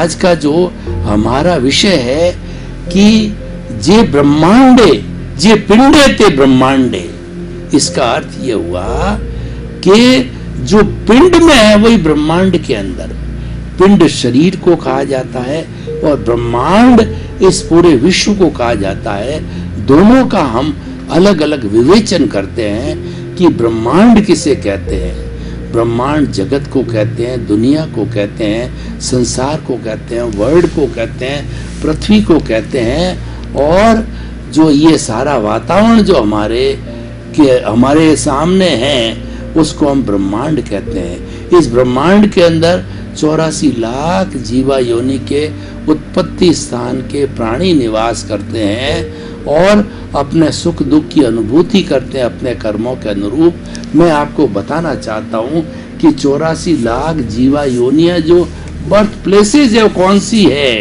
आज का जो हमारा विषय है कि जे ब्रह्मांडे जे पिंडे ते ब्रह्मांडे, इसका अर्थ यह हुआ कि जो पिंड में है वही ब्रह्मांड के अंदर। पिंड शरीर को कहा जाता है और ब्रह्मांड इस पूरे विश्व को कहा जाता है। दोनों का हम अलग अलग विवेचन करते हैं कि ब्रह्मांड किसे कहते हैं। ब्रह्मांड जगत को कहते हैं, दुनिया को कहते हैं, संसार को कहते हैं, वर्ल्ड को कहते हैं, पृथ्वी को कहते हैं। और जो ये सारा वातावरण जो हमारे सामने है उसको हम ब्रह्मांड कहते हैं। इस ब्रह्मांड के अंदर 84 लाख जीवा योनि के उत्पत्ति स्थान के प्राणी निवास करते हैं और अपने सुख दुख की अनुभूति करते हैं अपने कर्मों के अनुरूप। मैं आपको बताना चाहता हूँ कि 84 लाख जीवा योनियां जो बर्थ प्लेसेस है वो कौन सी है,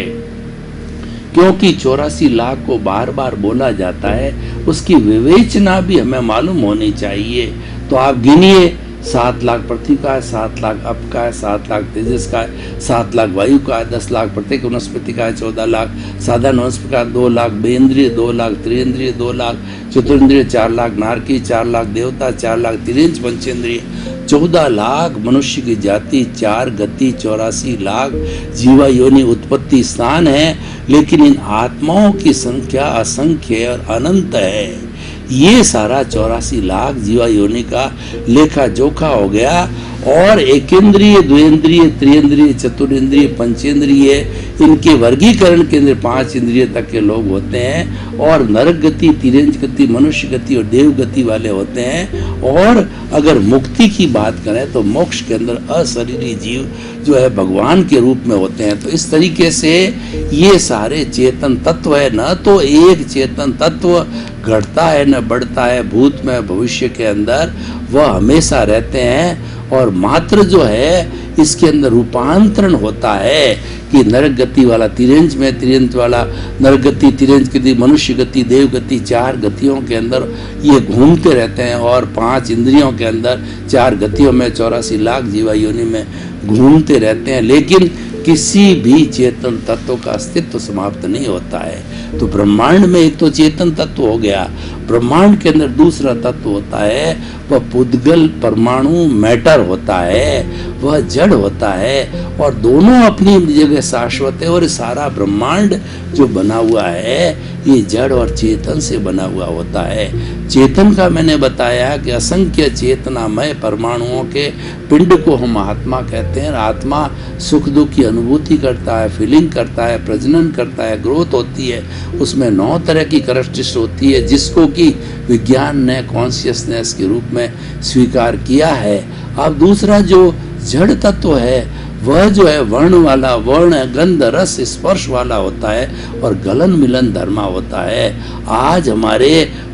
क्योंकि 84 लाख को बार बार बोला जाता है, उसकी विवेचना भी हमें मालूम होनी चाहिए। तो आप गिनिए, 7 लाख पृथ्वी का है, 7 लाख अप का है, 7 लाख तेजस का है, 7 लाख वायु का है, 10 लाख प्रत्येक वनस्पति का है, 14 लाख साधारण वनस्पति का, 2 लाख बेन्द्रिय, 2 लाख त्रियेंद्रिय, 2 लाख चतुरेंद्रिय, 4 लाख नारकी, 4 लाख देवता, 4 लाख तिरिंच पंचेंद्रिय, 14 लाख मनुष्य की जाति, 4 गति, 84 लाख जीवा योनि उत्पत्ति स्थान है। लेकिन इन आत्माओं की संख्या असंख्य और अनंत है। ये सारा 84 लाख जीवा योनि का लेखा जोखा हो गया। और एकेंद्रिय, द्विंद्रिय, त्रियेंद्रिय, चतुरेंद्रिय, पंचेंद्रिय, इनके वर्गीकरण के अंदर 5 इंद्रिय तक के लोग होते हैं और नरक गति, तिरंज गति, मनुष्य गति और देव गति वाले होते हैं। और अगर मुक्ति की बात करें तो मोक्ष के अंदर अशरीरी जीव जो है भगवान के रूप में होते हैं। तो इस तरीके से ये सारे चेतन तत्व है, न तो एक चेतन तत्व घटता है न बढ़ता है भूत में भविष्य के अंदर, वह हमेशा रहते हैं। और मात्र जो है इसके अंदर रूपांतरण होता है कि नरक गति वाला तिरंज में, तिरंज वाला नरक गति, तिरंज गति, मनुष्य गति, देव गति, 4 गतियों के अंदर ये घूमते रहते हैं। और 5 इंद्रियों के अंदर 4 गतियों में 84 लाख जीवा योनि में घूमते रहते हैं। लेकिन किसी भी चेतन तत्व का अस्तित्व समाप्त नहीं होता है। तो ब्रह्मांड में एक तो चेतन तत्व हो गया, ब्रह्मांड के अंदर दूसरा तत्व होता है, वह पुद्गल परमाणु मैटर होता है, वह जड़ होता है। और दोनों अपनी जगह शाश्वत है। और सारा ब्रह्मांड जो बना हुआ है ये जड़ और चेतन से बना हुआ होता है। चेतन का मैंने बताया कि असंख्य चेतनामय परमाणुओं के पिंड को हम आत्मा कहते हैं। आत्मा सुख दुख की अनुभूति करता है, फीलिंग करता है, प्रजनन करता है, ग्रोथ होती है। उसमें 9 तरह की कैरेक्टरिस्टिक्स होती है जिसको कि विज्ञान ने कॉन्शियसनेस के रूप में स्वीकार किया है। अब दूसरा जो जड़ तत्व है वह जो है वर्ण वाला, वर्ण गंध रस स्पर्श वाला होता है और गलन मिलन धर्मा होता है। आज हमारे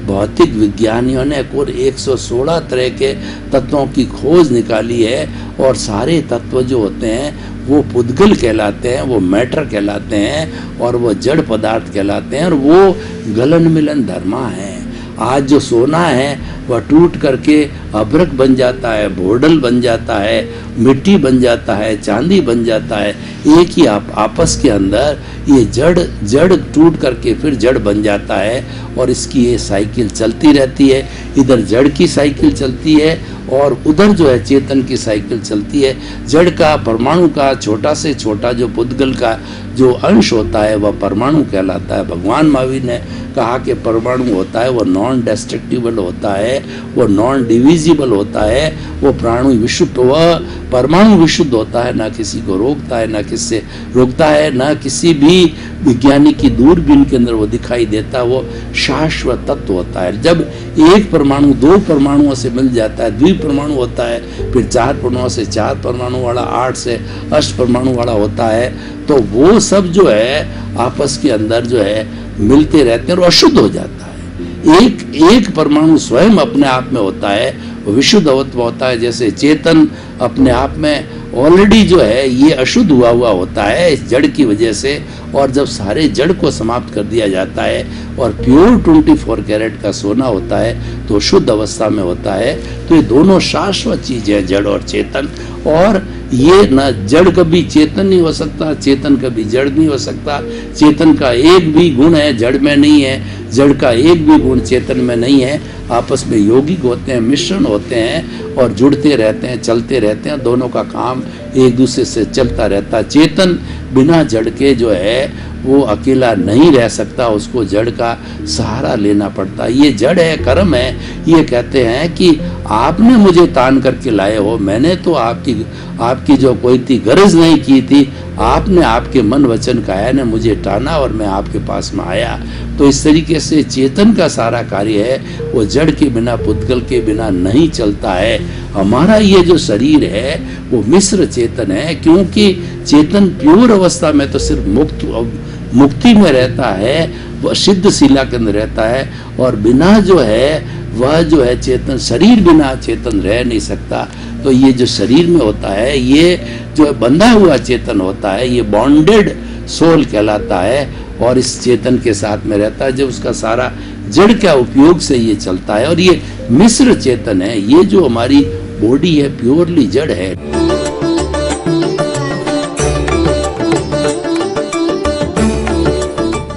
भौतिक विज्ञानियों ने कुल 116 तरह के तत्वों की खोज निकाली है। और सारे तत्व जो होते हैं वो पुद्गल कहलाते हैं, वो मैटर कहलाते हैं और वो जड़ पदार्थ कहलाते हैं और वो गलन मिलन धर्मा है। आज जो सोना है वह टूट करके अभ्रक बन जाता है, भोडल बन जाता है, मिट्टी बन जाता है, चांदी बन जाता है। एक ही आपस के अंदर ये जड़ टूट करके फिर जड़ बन जाता है और इसकी ये साइकिल चलती रहती है। इधर जड़ की साइकिल चलती है और उधर जो है चेतन की साइकिल चलती है। जड़ का, परमाणु का छोटा से छोटा जो पुद्गल का जो अंश होता है वह परमाणु कहलाता है। भगवान महावीर ने कहा कि परमाणु होता है वो नॉन डिस्ट्रक्टिबल होता है, वो नॉन डिविजिबल होता है, वो प्राणु विशुद्ध, वह परमाणु विशुद्ध होता है, ना किसी को रोकता है, ना किससे रोकता है, ना किसी भी विज्ञानी की दूरबीन के अंदर वो दिखाई देता। वो शाश्वत तत्व होता है। जब एक परमाणु 2 परमाणुओं से मिल जाता है, द्विपरमाणु होता है, फिर 4 परमाणुओं से 4 परमाणु वाला, 8 से 8 परमाणु वाला होता है, तो वो सब जो है आपस के अंदर जो है मिलते रहते हैं और अशुद्ध हो जाता है। एक एक परमाणु स्वयं अपने आप में होता है, विशुद्ध अवस्था होता है। जैसे चेतन अपने आप में ऑलरेडी जो है ये अशुद्ध हुआ होता है इस जड़ की वजह से, और जब सारे जड़ को समाप्त कर दिया जाता है और प्योर 24 कैरेट का सोना होता है तो शुद्ध अवस्था में होता है। तो ये दोनों शाश्वत चीज है, जड़ और चेतन। और ये न जड़ कभी चेतन नहीं हो सकता, चेतन कभी जड़ नहीं हो सकता। चेतन का एक भी गुण है जड़ में नहीं है, जड़ का एक भी गुण चेतन में नहीं है। आपस में यौगिक होते हैं, मिश्रण होते हैं और जुड़ते रहते हैं, चलते रहते हैं। दोनों का काम एक दूसरे से चलता रहता है। चेतन बिना जड़ के जो है वो अकेला नहीं रह सकता, उसको जड़ का सहारा लेना पड़ता है। ये जड़ है, कर्म है। ये कहते हैं कि आपने मुझे तान करके लाए हो, मैंने तो आपकी जो कोई थी गरज नहीं की थी, आपने आपके मन वचन काया ने मुझे टाना और मैं आपके पास में आया। तो इस तरीके से चेतन का सारा कार्य है वो जड़ के बिना, पुद्गल के बिना नहीं चलता है। हमारा ये जो शरीर है वो मिश्र चेतन है, क्योंकि चेतन प्योर अवस्था में तो सिर्फ मुक्ति में रहता है, वह सिद्ध शिला के अंदर रहता है। और बिना जो है वह जो है चेतन, शरीर बिना चेतन रह नहीं सकता। तो ये जो शरीर में होता है ये जो बंधा हुआ चेतन होता है, ये बॉन्डेड सोल कहलाता है और इस चेतन के साथ में रहता है, जब उसका सारा जड़ का उपयोग से ये चलता है। और ये मिश्र चेतन है, ये जो हमारी बॉडी है प्योरली जड़ है।